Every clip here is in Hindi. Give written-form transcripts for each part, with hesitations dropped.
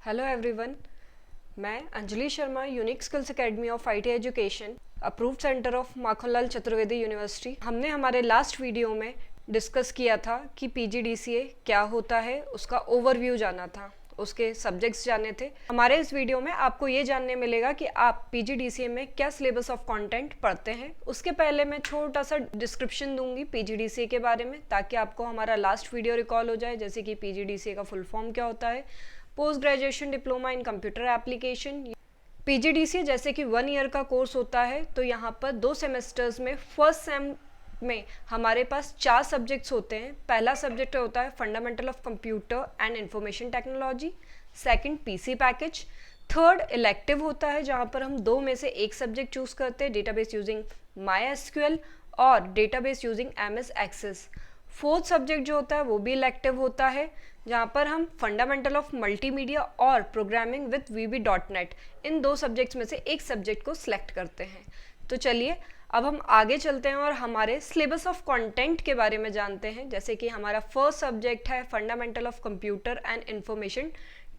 हेलो एवरीवन, मैं Anjali Sharma, unique skills academy of IT education, approved centre of Makhanlal Chaturvedi university. हमने हमारे लास्ट वीडियो में डिस्कस किया था कि पीजीडीसीए क्या होता है, उसका ओवरव्यू जाना था, उसके सब्जेक्ट्स जाने थे। हमारे इस वीडियो में आपको ये जानने मिलेगा कि आप पीजीडीसीए में क्या सिलेबस ऑफ कंटेंट पढ़ते हैं। उसके पहले मैं छोटा सा डिस्क्रिप्शन दूंगी पीजीडीसीए के बारे में, ताकि आपको हमारा लास्ट वीडियो रिकॉल हो जाए, जैसे कि पीजीडीसीए का फुल फॉर्म क्या होता है, post graduation diploma in computer application. PGDCA जैसे कि 1 ईयर का कोर्स होता है, तो यहाँ पर 2 सेमेस्टर्स में फर्स्ट सेम में हमारे पास 4 सब्जेक्ट्स होते हैं। पहला सब्जेक्ट होता है fundamental of computer and information technology, second PC package, third elective होता है जहाँ पर हम 2 में से एक सब्जेक्ट चूज करते हैं, डेटाबेस यूजिंग MySQL और database using MS Access. Fourth subject जो होता है वो भी इलेक्टिव होता है, जहाँ पर हम फंडामेंटल ऑफ मल्टीमीडिया और programming with VB.NET in 2 subjects में से एक सब्जेक्ट को सिलेक्ट करते हैं। तो चलिए अब हम आगे चलते हैं और हमारे सिलेबस ऑफ कंटेंट के बारे में जानते हैं। जैसे कि हमारा फर्स्ट सब्जेक्ट है fundamental of computer and information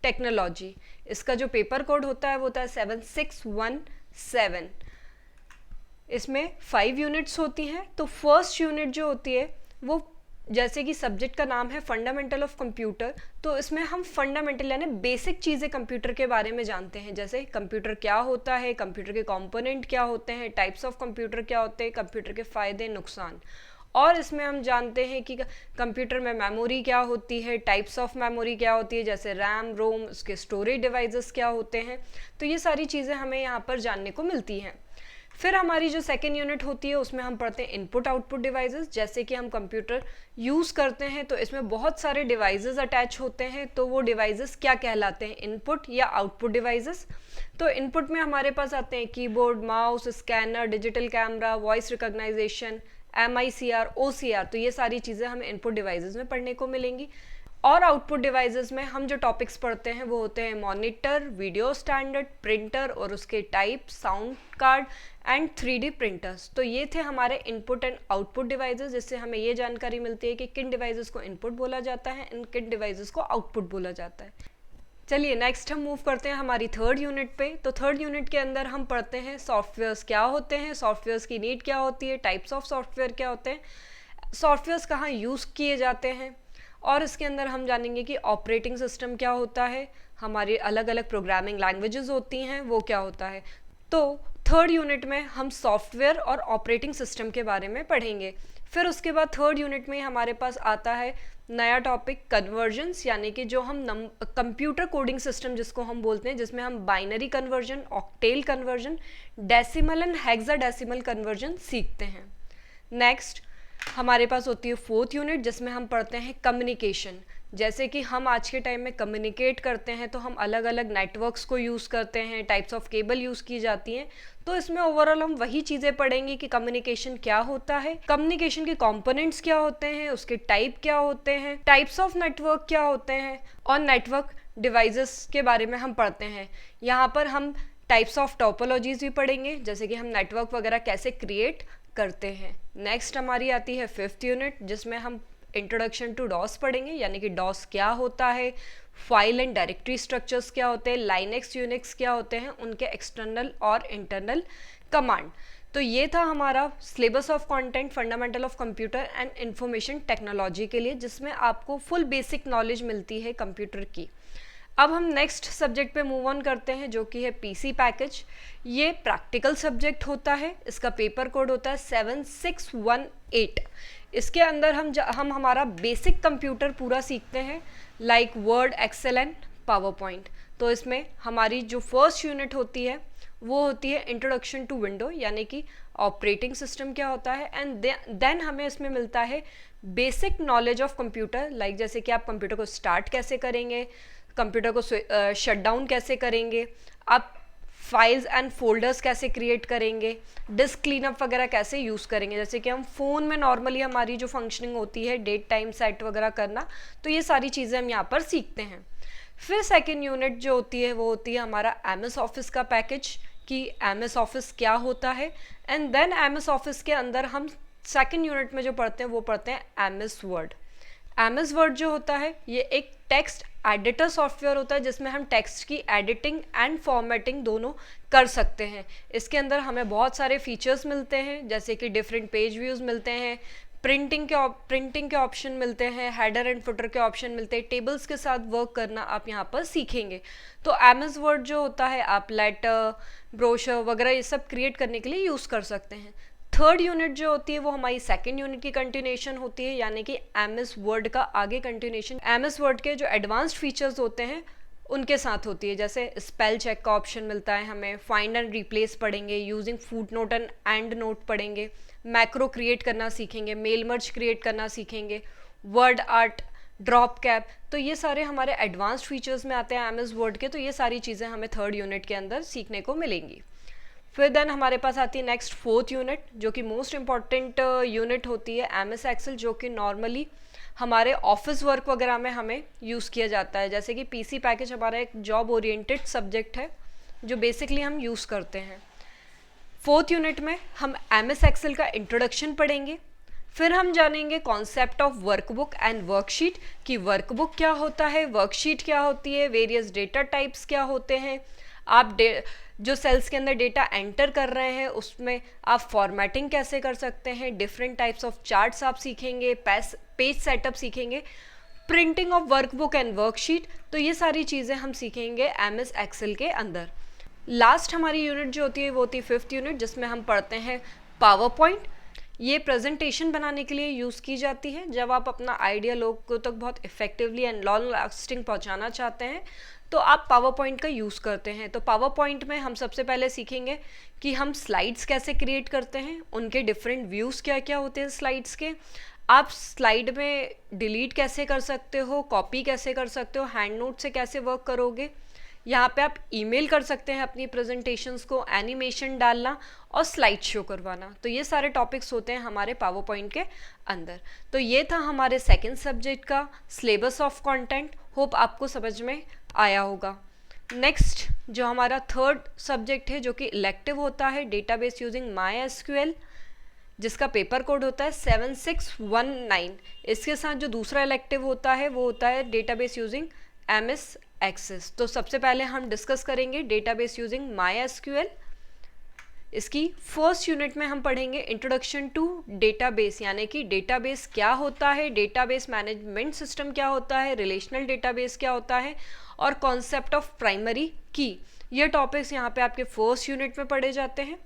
technology. इसका जो पेपर कोड होता है वो होता है 7617। इसमें 5 यूनिट्स होती हैं। तो फर्स्ट यूनिट जो होती है वो, जैसे कि सब्जेक्ट का नाम है फंडामेंटल ऑफ कंप्यूटर, तो इसमें हम फंडामेंटल यानी बेसिक चीज़ें कंप्यूटर के बारे में जानते हैं। जैसे कंप्यूटर क्या होता है, कंप्यूटर के कंपोनेंट क्या होते हैं, टाइप्स ऑफ कंप्यूटर क्या होते हैं, कंप्यूटर के फ़ायदे नुकसान। और इसमें हम जानते हैं कि कंप्यूटर में मेमोरी क्या होती है, टाइप्स ऑफ मेमोरी क्या होती है, जैसे रैम, रोम, उसके स्टोरेज डिवाइसेस क्या होते हैं। तो ये सारी चीज़ें हमें यहाँ पर जानने को मिलती हैं। फिर हमारी जो सेकेंड यूनिट होती है उसमें हम पढ़ते हैं इनपुट आउटपुट डिवाइसेस। जैसे कि हम कंप्यूटर यूज़ करते हैं तो इसमें बहुत सारे डिवाइसेस अटैच होते हैं, तो वो डिवाइसेस क्या कहलाते हैं, इनपुट या आउटपुट डिवाइसेस। तो इनपुट में हमारे पास आते हैं keyboard, mouse, scanner, digital camera, voice recognition, MICR, OCR। तो ये सारी चीज़ें हमें इनपुट डिवाइसेस में पढ़ने को मिलेंगी। और आउटपुट डिवाइसेस में हम जो टॉपिक्स पढ़ते हैं वो होते हैं मॉनिटर, वीडियो स्टैंडर्ड, प्रिंटर और उसके type, sound card and 3D printers. तो ये थे हमारे इनपुट एंड आउटपुट डिवाइसेस, जिससे हमें ये जानकारी मिलती है कि किन डिवाइसेस को इनपुट बोला जाता है और किन डिवाइसेस को आउटपुट बोला जाता है। चलिए नेक्स्ट हम मूव करते हैं हमारी थर्ड यूनिट पे। तो थर्ड यूनिट के अंदर हम पढ़ते हैं सॉफ्टवेयर्स क्या होते हैं, सॉफ्टवेयर्स की नीड क्या होती है, टाइप्स ऑफ सॉफ्टवेयर क्या होते हैं, सॉफ्टवेयर्स कहाँ यूज़ किए जाते हैं, और इसके अंदर हम जानेंगे कि ऑपरेटिंग सिस्टम क्या होता है, हमारी अलग अलग प्रोग्रामिंग लैंग्वेजेस होती हैं वो क्या होता है। तो थर्ड यूनिट में हम सॉफ्टवेयर और ऑपरेटिंग सिस्टम के बारे में पढ़ेंगे। फिर उसके बाद थर्ड यूनिट में हमारे पास आता है नया टॉपिक कन्वर्जन्स, यानी कि जो हम कंप्यूटर कोडिंग सिस्टम जिसको हम बोलते हैं, जिसमें हम binary conversion, octal conversion, decimal and hexadecimal conversion सीखते हैं। नेक्स्ट हमारे पास होती है फोर्थ यूनिट, जिसमें हम पढ़ते हैं कम्युनिकेशन। जैसे कि हम आज के टाइम में कम्युनिकेट करते हैं तो हम अलग अलग नेटवर्क्स को यूज़ करते हैं, टाइप्स ऑफ केबल यूज़ की जाती हैं। तो इसमें ओवरऑल हम वही चीज़ें पढ़ेंगे कि कम्युनिकेशन क्या होता है, कम्युनिकेशन के कंपोनेंट्स क्या होते हैं, उसके टाइप क्या होते हैं, टाइप्स ऑफ नेटवर्क क्या होते हैं, और नेटवर्क डिवाइसेस के बारे में हम पढ़ते हैं। यहाँ पर हम टाइप्स ऑफ टोपोलॉजीज भी पढ़ेंगे, जैसे कि हम नेटवर्क वगैरह कैसे क्रिएट करते हैं। नेक्स्ट हमारी आती है फिफ्थ यूनिट, जिसमें हम इंट्रोडक्शन टू डॉस पढ़ेंगे, यानी कि डॉस क्या होता है, फाइल एंड डायरेक्टरी स्ट्रक्चर्स क्या होते हैं, लाइनेक्स यूनिक्स क्या होते हैं, उनके एक्सटर्नल और इंटरनल कमांड। तो ये था हमारा syllabus of content fundamental of computer and information technology के लिए, जिसमें आपको फुल बेसिक नॉलेज मिलती है कंप्यूटर की। अब हम नेक्स्ट सब्जेक्ट पे मूव ऑन करते हैं, जो कि है पीसी पैकेज। ये प्रैक्टिकल सब्जेक्ट होता है, इसका पेपर कोड होता है 7618। इसके अंदर हम हमारा बेसिक कंप्यूटर पूरा सीखते हैं, like Word, Excel and PowerPoint. तो इसमें हमारी जो फर्स्ट यूनिट होती है वो होती है इंट्रोडक्शन टू विंडो, यानी कि ऑपरेटिंग सिस्टम क्या होता है, एंड देन हमें इसमें मिलता है basic knowledge of computer, like जैसे कि आप कंप्यूटर को स्टार्ट कैसे करेंगे, कंप्यूटर को शट डाउन कैसे करेंगे, आप फाइल्स एंड फोल्डर्स कैसे क्रिएट करेंगे, डिस्क क्लीनअप वगैरह कैसे यूज़ करेंगे। जैसे कि हम फ़ोन में नॉर्मली हमारी जो फंक्शनिंग होती है, डेट टाइम सेट वगैरह करना, तो ये सारी चीज़ें हम यहाँ पर सीखते हैं। फिर सेकेंड यूनिट जो होती है वो होती है हमारा MS ऑफिस का पैकेज, कि MS ऑफिस क्या होता है, एंड देन MS ऑफिस के अंदर हम सेकेंड यूनिट में जो पढ़ते हैं वो पढ़ते हैं MS वर्ड। MS वर्ड जो होता है ये एक टेक्स्ट एडिटर सॉफ्टवेयर होता है जिसमें हम टेक्स्ट की एडिटिंग एंड फॉर्मेटिंग दोनों कर सकते हैं। इसके अंदर हमें बहुत सारे फीचर्स मिलते हैं, जैसे कि डिफरेंट पेज व्यूज़ मिलते हैं, प्रिंटिंग के ऑप्शन मिलते हैं, हेडर एंड फुटर के ऑप्शन मिलते हैं, टेबल्स के साथ वर्क करना आप यहाँ पर सीखेंगे। तो एमएस वर्ड जो होता है आप लेटर, ब्रोशर वगैरह ये सब क्रिएट करने के लिए यूज़ कर सकते हैं। थर्ड यूनिट जो होती है वो हमारी सेकेंड यूनिट की कंटिन्यूएशन होती है, यानी कि एमएस वर्ड का आगे कंटिन्यूएशन एमएस वर्ड के जो एडवांस्ड फीचर्स होते हैं उनके साथ होती है। जैसे स्पेल चेक का ऑप्शन मिलता है हमें, फाइंड एंड रिप्लेस पढ़ेंगे, using foot note and and note पढ़ेंगे, मैक्रो क्रिएट करना सीखेंगे, मेल मर्ज क्रिएट करना सीखेंगे, वर्ड आर्ट, ड्रॉप कैप। तो ये सारे हमारे एडवांस्ड फीचर्स में आते हैं एमएस वर्ड के। तो ये सारी चीज़ें हमें थर्ड यूनिट के अंदर सीखने को मिलेंगी। फिर देन हमारे पास आती है नेक्स्ट फोर्थ यूनिट, जो कि मोस्ट इम्पॉर्टेंट यूनिट होती है एमएस एक्सेल, जो कि नॉर्मली हमारे ऑफिस वर्क वगैरह में हमें यूज़ किया जाता है। जैसे कि पीसी पैकेज हमारा एक जॉब ओरिएंटेड सब्जेक्ट है जो बेसिकली हम यूज़ करते हैं। फोर्थ यूनिट में हम एमएस एक्सेल का इंट्रोडक्शन पढ़ेंगे। फिर हम जानेंगे concept of workbook and worksheet, कि वर्कबुक क्या होता है, वर्कशीट क्या होती है, वेरियस डेटा टाइप्स क्या होते हैं, आप जो सेल्स के अंदर डेटा एंटर कर रहे हैं उसमें आप फॉर्मेटिंग कैसे कर सकते हैं, डिफरेंट टाइप्स ऑफ चार्ट्स आप सीखेंगे, पेज सेटअप सीखेंगे, printing of workbook and worksheet. तो ये सारी चीज़ें हम सीखेंगे एमएस एक्सेल के अंदर। लास्ट हमारी यूनिट जो होती है वो होती है फिफ्थ यूनिट, जिसमें हम पढ़ते हैं पावर पॉइंट। ये प्रेजेंटेशन बनाने के लिए यूज़ की जाती है जब आप अपना आइडिया लोगों तक बहुत इफेक्टिवली एंड लॉन्ग लास्टिंग पहुंचाना चाहते हैं, तो आप पावर पॉइंट का यूज़ करते हैं। तो पावर पॉइंट में हम सबसे पहले सीखेंगे कि हम स्लाइड्स कैसे क्रिएट करते हैं, उनके डिफरेंट व्यूज़ क्या क्या होते हैं स्लाइड्स के, आप स्लाइड में डिलीट कैसे कर सकते हो, कॉपी कैसे कर सकते हो, हैंड नोट से कैसे वर्क करोगे, यहाँ पे आप ईमेल कर सकते हैं अपनी प्रेजेंटेशंस को, एनिमेशन डालना और स्लाइड शो करवाना। तो ये सारे टॉपिक्स होते हैं हमारे पावर पॉइंट के अंदर। तो ये था हमारे सेकंड सब्जेक्ट का सिलेबस ऑफ कंटेंट। होप आपको समझ में आया होगा। नेक्स्ट जो हमारा थर्ड सब्जेक्ट है जो कि इलेक्टिव होता है, डेटाबेस यूजिंग माई एसक्यूएल, जिसका पेपर कोड होता है 7619। इसके साथ जो दूसरा इलेक्टिव होता है वो होता है डेटाबेस यूजिंग एमएस एक्सेस। तो सबसे पहले हम डिस्कस करेंगे डेटाबेस यूजिंग माई एसक्यूएल। इसकी फर्स्ट यूनिट में हम पढ़ेंगे इंट्रोडक्शन टू डेटाबेस, यानी कि डेटाबेस क्या होता है, डेटाबेस मैनेजमेंट सिस्टम क्या होता है, रिलेशनल डेटाबेस क्या होता है, और कॉन्सेप्ट ऑफ प्राइमरी की। ये टॉपिक्स यहाँ पे आपके फर्स्ट यूनिट में पढ़े जाते हैं।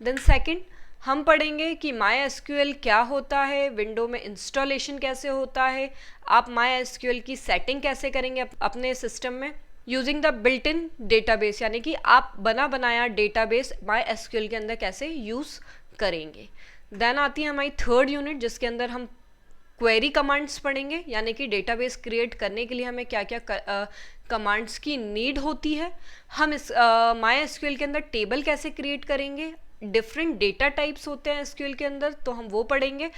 देन सेकंड हम पढ़ेंगे कि माई एसक्यूएल क्या होता है, विंडो में इंस्टॉलेशन कैसे होता है, आप माई एसक्यूएल की सेटिंग कैसे करेंगे अपने सिस्टम में using the built in database, यानी कि आप बना बनाया डेटाबेस माई एसक्यूएल के अंदर कैसे यूज़ करेंगे। देन आती है हमारी थर्ड यूनिट जिसके अंदर हम क्वेरी कमांड्स पढ़ेंगे, यानी कि डेटाबेस क्रिएट करने के लिए हमें क्या क्या कमांड्स की नीड होती है। हम इस माई एसक्यूएल के अंदर टेबल कैसे क्रिएट करेंगे, डिफरेंट डेटा टाइप्स होते हैं एसक्यूएल के अंदर तो हम वो पढ़ेंगे,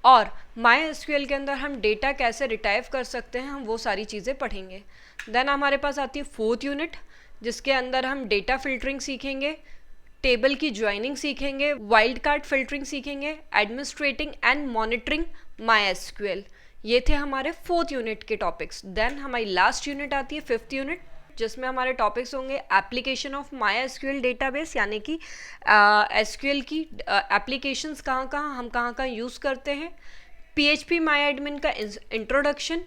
और माई एसक्यूएल के अंदर हम डेटा कैसे रिट्राइव कर सकते हैं हम वो सारी चीज़ें पढ़ेंगे। देन हमारे पास आती है फोर्थ यूनिट जिसके अंदर हम डेटा फिल्टरिंग सीखेंगे, टेबल की ज्वाइनिंग सीखेंगे, वाइल्ड कार्ड फिल्टरिंग सीखेंगे, administrating and monitoring my SQL. ये थे हमारे फोर्थ यूनिट के टॉपिक्स। देन हमारी लास्ट यूनिट आती है फिफ्थ यूनिट जिसमें हमारे टॉपिक्स होंगे application of my SQL database, यानी कि एसक्यूएल की एप्लीकेशंस कहाँ कहाँ यूज़ करते हैं, पीएचपी माई एडमिन का इंट्रोडक्शन,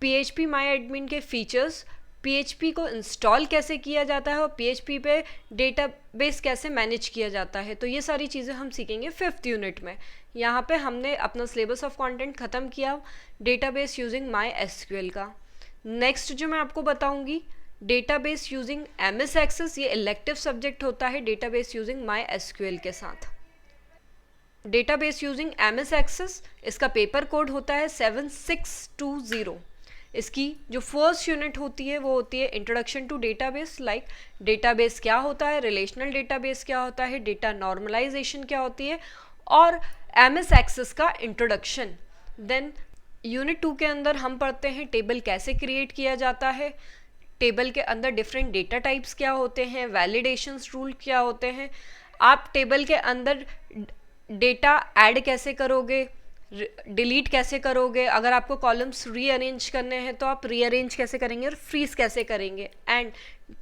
पीएचपी माई एडमिन के फीचर्स, पीएचपी को इंस्टॉल कैसे किया जाता है और पीएचपी पे डेटाबेस कैसे मैनेज किया जाता है। तो ये सारी चीज़ें हम सीखेंगे फिफ्थ यूनिट में। यहाँ पे हमने अपना सिलेबस ऑफ कंटेंट ख़त्म किया डेटाबेस यूजिंग माई एसक्यूएल का। नेक्स्ट जो मैं आपको बताऊँगी डेटाबेस यूजिंग एमएस एक्सेस, ये इलेक्टिव सब्जेक्ट होता है डेटाबेस यूजिंग माई एसक्यूएल के साथ। डेटाबेस यूजिंग एमएस एक्सेस इसका पेपर कोड होता है 7620। इसकी जो फर्स्ट यूनिट होती है वो होती है introduction to database, like database क्या होता है, रिलेशनल डेटाबेस क्या होता है, डेटा नॉर्मलाइजेशन क्या होती है, और एमएस एक्सेस का इंट्रोडक्शन। देन यूनिट 2 के अंदर हम पढ़ते हैं टेबल कैसे क्रिएट किया जाता है, टेबल के अंदर डिफरेंट डेटा टाइप्स क्या होते हैं, वैलिडेशंस रूल क्या होते हैं, आप टेबल के अंदर डेटा ऐड कैसे करोगे, डिलीट कैसे करोगे, अगर आपको कॉलम्स रीअरेंज करने हैं तो आप रीअरेंज कैसे करेंगे और फ्रीज कैसे करेंगे, एंड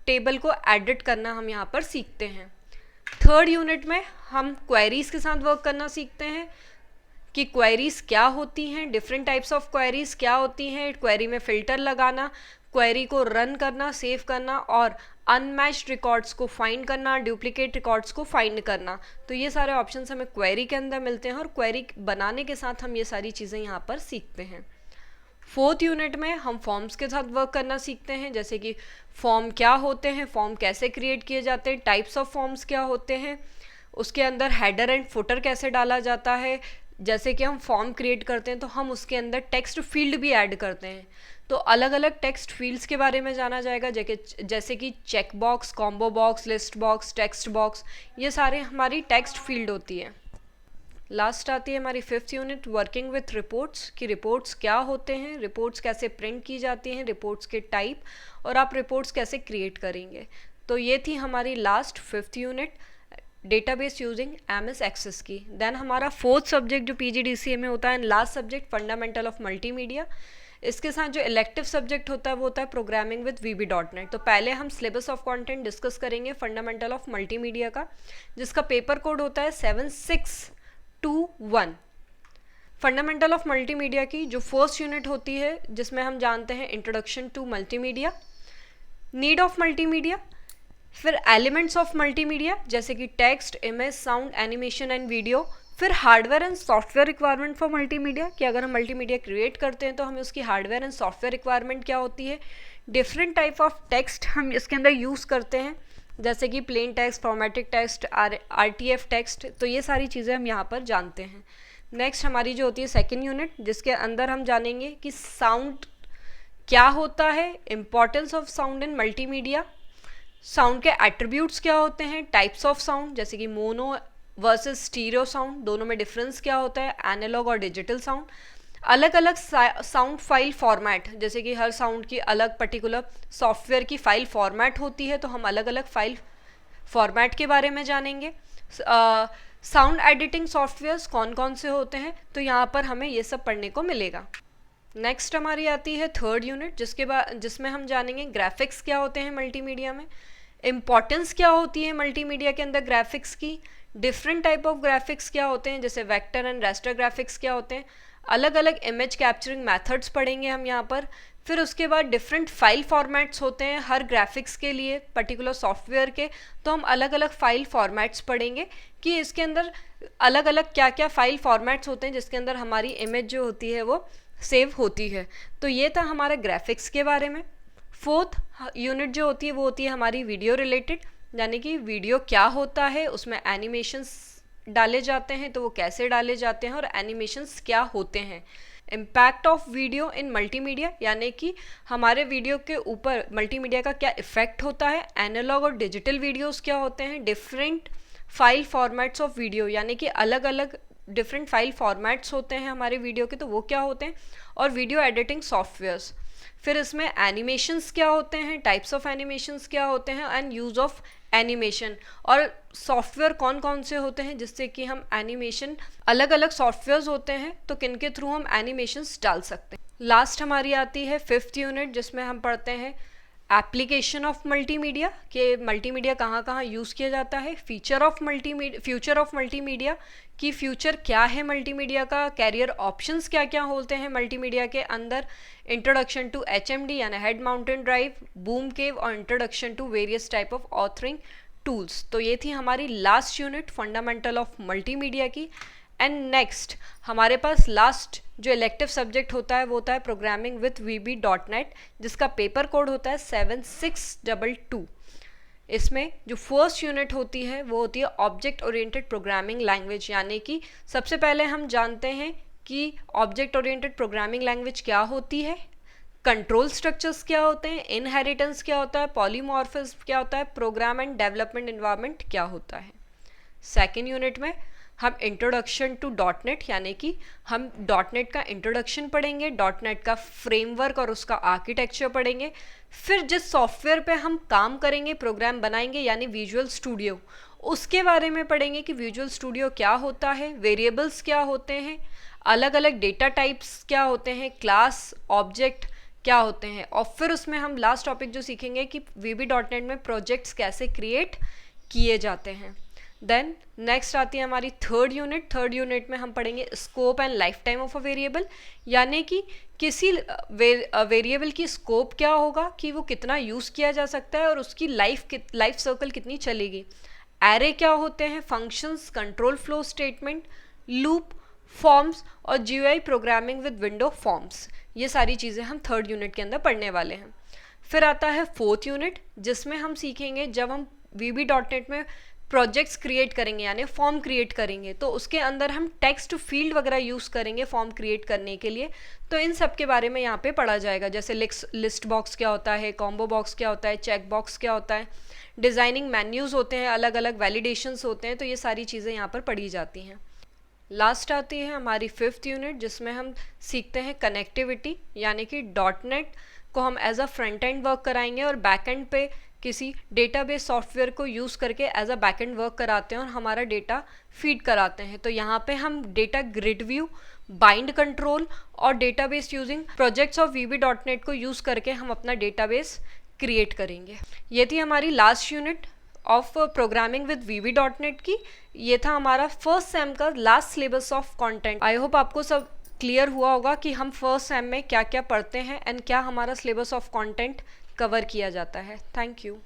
टेबल को एडिट करना हम यहाँ पर सीखते हैं। थर्ड यूनिट में हम क्वेरीज के साथ वर्क करना सीखते हैं कि क्वेरीज क्या होती हैं, डिफरेंट टाइप्स ऑफ क्वेरीज क्या होती हैं, क्वेरी में फ़िल्टर लगाना, क्वेरी को रन करना, सेव करना और अनमैच्ड रिकॉर्ड्स को फाइंड करना, डुप्लीकेट रिकॉर्ड्स को फाइंड करना। तो ये सारे ऑप्शंस हमें क्वेरी के अंदर मिलते हैं और क्वेरी बनाने के साथ हम ये सारी चीज़ें यहाँ पर सीखते हैं। फोर्थ यूनिट में हम फॉर्म्स के साथ वर्क करना सीखते हैं, जैसे कि फॉर्म क्या होते हैं, फॉर्म कैसे क्रिएट किए जाते हैं, टाइप्स ऑफ फॉर्म्स क्या होते हैं, उसके अंदर हेडर एंड फुटर कैसे डाला जाता है। जैसे कि हम फॉर्म क्रिएट करते हैं तो हम उसके अंदर टेक्स्ट फील्ड भी ऐड करते हैं, तो अलग अलग टेक्स्ट फील्ड्स के बारे में जाना जाएगा, जैसे कि check box, combo box, list box, text box, ये सारे हमारी टेक्स्ट फील्ड होती है। लास्ट आती है हमारी fifth unit working with reports, कि रिपोर्ट्स क्या होते हैं, रिपोर्ट्स कैसे प्रिंट की जाती हैं, रिपोर्ट्स के टाइप और आप रिपोर्ट्स कैसे क्रिएट करेंगे। तो ये थी हमारी last fifth unit database using MS Access की। देन हमारा फोर्थ सब्जेक्ट जो पीजीडीसीए में होता है, last subject fundamental of multimedia. इसके साथ जो इलेक्टिव सब्जेक्ट होता है वो होता है प्रोग्रामिंग विद VB.NET। तो पहले हम सिलेबस ऑफ कंटेंट डिस्कस करेंगे फंडामेंटल ऑफ मल्टीमीडिया का, जिसका पेपर कोड होता है 7621। फंडामेंटल ऑफ मल्टीमीडिया की जो फर्स्ट यूनिट होती है, जिसमें हम जानते हैं introduction to multimedia, need of multimedia, फिर एलिमेंट्स ऑफ मल्टीमीडिया जैसे कि text, image, sound, animation and video, फिर hardware and software requirement for multimedia, कि अगर हम मल्टीमीडिया क्रिएट करते हैं तो हमें उसकी हार्डवेयर एंड सॉफ्टवेयर रिक्वायरमेंट क्या होती है, डिफरेंट टाइप ऑफ टेक्स्ट हम इसके अंदर यूज़ करते हैं, जैसे कि plain text, formatted text, RTF text, तो ये सारी चीज़ें हम यहाँ पर जानते हैं। नेक्स्ट हमारी जो होती है सेकेंड यूनिट, जिसके अंदर हम जानेंगे कि साउंड क्या होता है, importance of sound in multimedia, sound के एट्रीब्यूट्स क्या होते हैं, टाइप्स ऑफ साउंड जैसे कि मोनो वर्सेस स्टीरियो साउंड, दोनों में डिफरेंस क्या होता है, एनालॉग और डिजिटल साउंड, अलग अलग साउंड फाइल फॉर्मेट, जैसे कि हर साउंड की अलग पर्टिकुलर सॉफ्टवेयर की फाइल फॉर्मेट होती है, तो हम अलग अलग फाइल फॉर्मेट के बारे में जानेंगे। साउंड एडिटिंग सॉफ्टवेयर्स कौन कौन से होते हैं, तो यहाँ पर हमें ये सब पढ़ने को मिलेगा। नेक्स्ट हमारी आती है थर्ड यूनिट, जिसमें हम जानेंगे ग्राफिक्स क्या होते हैं मल्टीमीडिया में, इम्पॉर्टेंस क्या होती है मल्टीमीडिया के अंदर ग्राफिक्स की, डिफरेंट टाइप ऑफ ग्राफिक्स क्या होते हैं, जैसे वेक्टर एंड रास्टर ग्राफिक्स क्या होते हैं, अलग अलग इमेज कैप्चरिंग मेथड्स पढ़ेंगे हम यहाँ पर। फिर उसके बाद डिफरेंट फाइल फॉर्मेट्स होते हैं हर ग्राफिक्स के लिए पर्टिकुलर सॉफ्टवेयर के, तो हम अलग अलग फाइल फॉर्मेट्स पढ़ेंगे कि इसके अंदर अलग अलग क्या क्या फाइल फॉर्मेट्स होते हैं जिसके अंदर हमारी इमेज जो होती है वो सेव होती है। तो ये था हमारे ग्राफिक्स के बारे में। फोर्थ यूनिट जो होती है वो होती है हमारी वीडियो रिलेटेड, यानी कि वीडियो क्या होता है, उसमें एनिमेशंस डाले जाते हैं तो वो कैसे डाले जाते हैं और एनिमेशंस क्या होते हैं। Impact of video in multimedia, यानी कि हमारे वीडियो के ऊपर मल्टीमीडिया का क्या इफ़ेक्ट होता है। एनालॉग और डिजिटल वीडियोस क्या होते हैं। Different file formats of video, यानी कि अलग अलग डिफरेंट फाइल फॉर्मेट्स होते हैं हमारे वीडियो के, तो वो क्या होते हैं। और वीडियो एडिटिंग सॉफ्टवेयर्स, फिर इसमें एनिमेशंस क्या होते हैं, टाइप्स ऑफ एनिमेशंस क्या होते हैं एंड यूज़ ऑफ एनिमेशन, और सॉफ्टवेयर कौन कौन से होते हैं जिससे कि हम एनिमेशन, अलग अलग सॉफ्टवेयर्स होते हैं तो किन के थ्रू हम एनिमेशंस डाल सकते हैं। लास्ट हमारी आती है फिफ्थ यूनिट, जिसमें हम पढ़ते हैं एप्लीकेशन ऑफ मल्टीमीडिया, के मल्टीमीडिया कहाँ कहाँ यूज़ किया जाता है। फ्यूचर ऑफ मल्टीमीडिया कि फ्यूचर क्या है मल्टीमीडिया का, कैरियर ऑप्शंस क्या क्या होते हैं मल्टीमीडिया के अंदर। इंट्रोडक्शन टू HMD यानी head mountain drive, boom cave और introduction to various type of authoring tools. तो ये थी हमारी last unit fundamental of multimedia की। एंड नेक्स्ट हमारे पास लास्ट जो इलेक्टिव सब्जेक्ट होता है वो होता है प्रोग्रामिंग विथ VB.NET, जिसका पेपर कोड होता है 7622। इसमें जो फर्स्ट यूनिट होती है वो होती है ऑब्जेक्ट ओरिएंटेड प्रोग्रामिंग लैंग्वेज, यानी कि सबसे पहले हम जानते हैं कि ऑब्जेक्ट ओरिएंटेड प्रोग्रामिंग लैंग्वेज क्या होती है, कंट्रोल स्ट्रक्चर्स क्या होते हैं, इनहेरिटेंस क्या होता है, पॉलीमॉर्फिज्म क्या होता है, प्रोग्राम एंड डेवलपमेंट एनवायरनमेंट क्या होता है। सेकेंड यूनिट में हम इंट्रोडक्शन टू .NET, यानी कि हम .NET का इंट्रोडक्शन पढ़ेंगे, .NET का फ्रेमवर्क और उसका आर्किटेक्चर पढ़ेंगे। फिर जिस सॉफ्टवेयर पे हम काम करेंगे, प्रोग्राम बनाएंगे, यानी विजुअल स्टूडियो, उसके बारे में पढ़ेंगे कि विजुअल स्टूडियो क्या होता है, वेरिएबल्स क्या होते हैं, अलग अलग डेटा टाइप्स क्या होते हैं, क्लास, ऑब्जेक्ट क्या होते हैं, और फिर उसमें हम लास्ट टॉपिक जो सीखेंगे कि VB.NET में प्रोजेक्ट्स कैसे क्रिएट किए जाते हैं। देन नेक्स्ट आती है हमारी थर्ड यूनिट। थर्ड यूनिट में हम पढ़ेंगे scope and life time of a variable, यानी कि किसी वेरिएबल की स्कोप क्या होगा, कि वो कितना यूज़ किया जा सकता है और उसकी लाइफ सर्कल कितनी चलेगी। एरे क्या होते हैं, functions, control flow statement, loop, forms और GUI programming with window forms, ये सारी चीज़ें हम थर्ड यूनिट के अंदर पढ़ने वाले हैं। फिर आता है फोर्थ यूनिट, जिसमें हम सीखेंगे जब हम VB.NET में प्रोजेक्ट्स क्रिएट करेंगे यानी फॉर्म क्रिएट करेंगे, तो उसके अंदर हम टेक्स्ट फील्ड वगैरह यूज़ करेंगे फॉर्म क्रिएट करने के लिए। तो इन सब के बारे में यहाँ पे पढ़ा जाएगा, जैसे लिस्ट बॉक्स क्या होता है, कॉम्बो बॉक्स क्या होता है, चेक बॉक्स क्या होता है, डिज़ाइनिंग मेन्यूज़ होते हैं, अलग अलग वैलिडेशंस होते हैं, तो ये सारी चीज़ें यहाँ पर पढ़ी जाती हैं। लास्ट आती है हमारी फिफ्थ यूनिट, जिसमें हम सीखते हैं कनेक्टिविटी, यानी कि .NET को हम as a front end work कराएंगे और बैक एंड पे किसी डेटाबेस सॉफ्टवेयर को यूज़ करके as a back end work कराते हैं और हमारा डेटा फीड कराते हैं। तो यहाँ पे हम data grid view, bind control और database using projects of VB.NET को यूज़ करके हम अपना डेटाबेस क्रिएट करेंगे। ये थी हमारी last unit of programming with VB.NET की। ये था हमारा फर्स्ट सेम का last syllabus of content. I hope आपको सब क्लियर हुआ होगा कि हम फर्स्ट सेम में क्या क्या पढ़ते हैं एंड क्या हमारा सिलेबस ऑफ कंटेंट कवर किया जाता है। Thank you.